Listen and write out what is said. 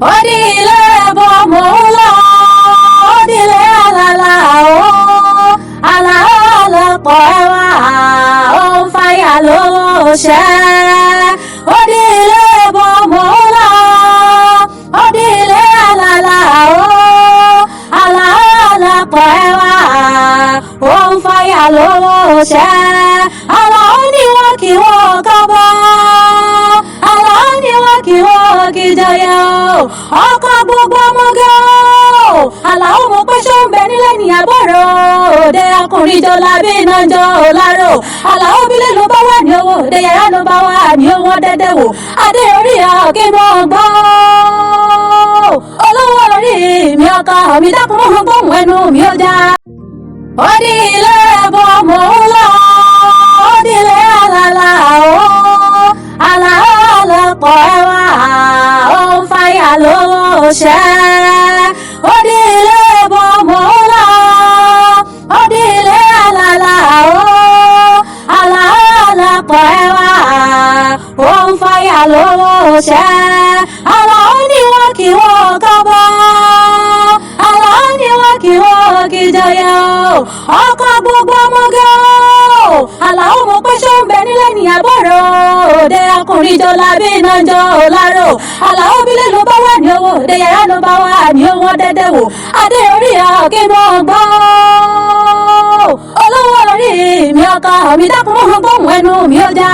Odile bomola, odile alala o, alala poewa o fire lo she. Odile bomola, odile alala o, alala poewa o fire lo she. Ala oni waki wakaba, ala oni waki waki jayo. Ọkọ gbogbo ọmọge o Àlàó mo pé ṣó ń bẹ nílé ní àbọ̀rọ̀ òde ọkùnrin jọ lábí iná jọ láró Àlàó bílẹ̀ ló bá wà ní owó òde yàrá ló bá wà ní owó dẹ́dẹ́ wò adé orí ọ̀kí mọ́ gbọ́ olówó orí mi ọkọ mi dákun mọ́ gbóhùn ẹnu mi ó já. Odile bomola, odile alala o, alala poewa o fire lo she. Odile bomola, odile alala o, alala poewa o fire lo she. Ala oni waki wakaba, ala oni waki waki jayo. Ọkọ gbogbo ọmọge o Àlàó mo pé ṣó ń bẹ nílé ní àbọ̀rọ̀ òde ọkùnrin jọ lábí iná jọ láró Àlàó bílẹ̀ ló bá wà ní owó òde yàrá ló bá wà ní owó dẹ́dẹ́ wò adé orí ọ̀kí mọ́ gbọ́ olówó orí mi ọkọ mi dákun mọ́ gbóhùn ẹnu mi ó já.